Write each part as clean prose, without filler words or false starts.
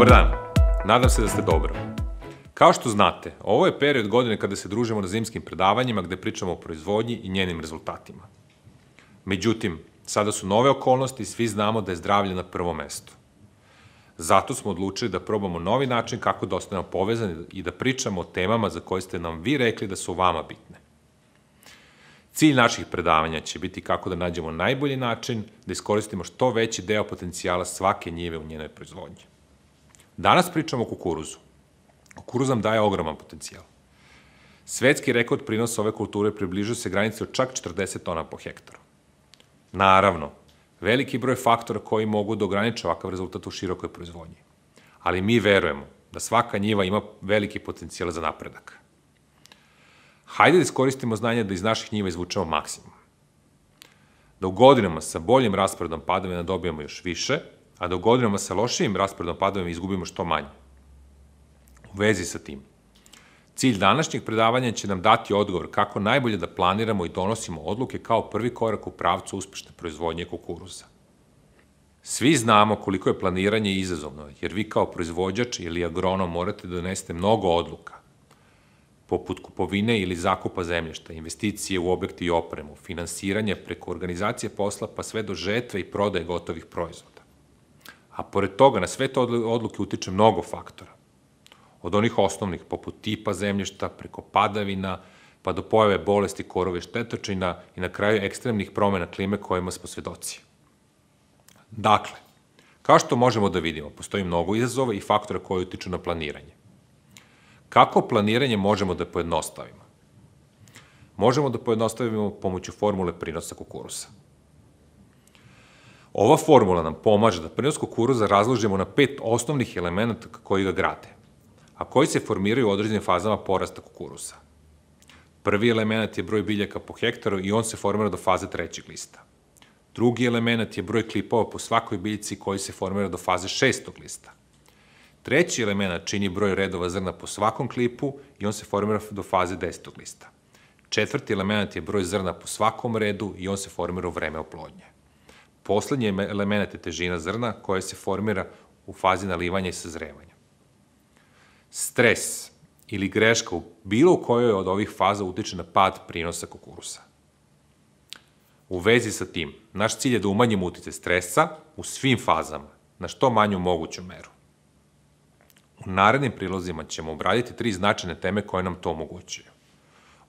Dobar dan, nadam se da ste dobro. Kao što znate, ovo je period godine kada se družimo na zimskim predavanjima gde pričamo o proizvodnji i njenim rezultatima. Međutim, sada su nove okolnosti i svi znamo da je zdravlje na prvom mestu. Zato smo odlučili da probamo novi način kako da ostanemo povezani i da pričamo o temama za koje ste nam vi rekli da su vama bitne. Cilj naših predavanja će biti kako da nađemo najbolji način da iskoristimo što veći deo potencijala svake njive u njenoj proizvodnji. Danas pričamo o kukuruzu. Kukuruz nam daje ogroman potencijal. Svetski rekord prinosa ove kulture približuje se granici od čak 40 tona po hektaru. Naravno, veliki broj faktora koji mogu da ograniče ovakav rezultat u širokoj proizvodnji. Ali mi verujemo da svaka njiva ima veliki potencijal za napredak. Hajde da iskoristimo znanje da iz naših njiva izvučemo maksimum. Da u godinama sa boljim rasporedom padavina dobijemo još više, a da u godinama sa lošijim rasporedom padavina izgubimo što manje. U vezi sa tim, cilj današnjeg predavanja će nam dati odgovor kako najbolje da planiramo i donosimo odluke kao prvi korak u pravcu uspešne proizvodnje kukuruza. Svi znamo koliko je planiranje izazovno, jer vi kao proizvođač ili agronom morate da donesete mnogo odluka, poput kupovine ili zakupa zemljišta, investicije u objekte i opremu, finansiranje preko organizacije posla pa sve do žetve i prodaje gotovih proizvoda. A pored toga na sve te odluke utiče mnogo faktora. Od onih osnovnih, poput tipa zemljišta, preko padavina, pa do pojave bolesti, korova i štetočina i na kraju ekstremnih promena klime kojima smo svedoci. Dakle, kao što možemo da vidimo, postoji mnogo izazova i faktora koji utiču na planiranje. Kako planiranje možemo da pojednostavimo? Možemo da pojednostavimo pomoću formule prinosa kukuruza. Ova formula nam pomaže da prinos kukuruza razložimo na 5 osnovnih elemenata koji ga grade, a koji se formiraju u određenim fazama porasta kukuruza. Prvi element je broj biljaka po hektaru i on se formira do faze trećeg lista. Drugi element je broj klipova po svakoj biljci koji se formira do faze šestog lista. Treći element čini broj redova zrna po svakom klipu i on se formira do faze 10. lista. Četvrti element je broj zrna po svakom redu i on se formira u vreme oplodnje. Poslednji element je težina zrna koja se formira u fazi nalivanja i sazrevanja. Stres ili greška u bilo kojoj od ovih faza utiče na pad prinosa kukuruza. U vezi sa tim, naš cilj je da umanjimo uticaj stresa u svim fazama, na što manju moguću meru. U narednim prilozima ćemo obraditi 3 značajne teme koje nam to omogućuju.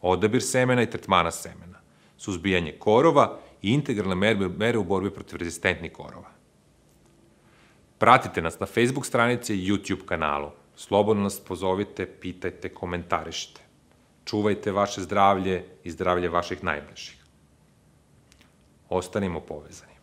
Odabir semena i tretmana semena, suzbijanje korova i integralne mere u borbi protiv rezistentnih korova. Pratite nas na Facebook stranici i YouTube kanalu. Slobodno nas pozovite, pitajte, komentarišite. Čuvajte vaše zdravlje i zdravlje vaših najbližih. Ostanimo povezani.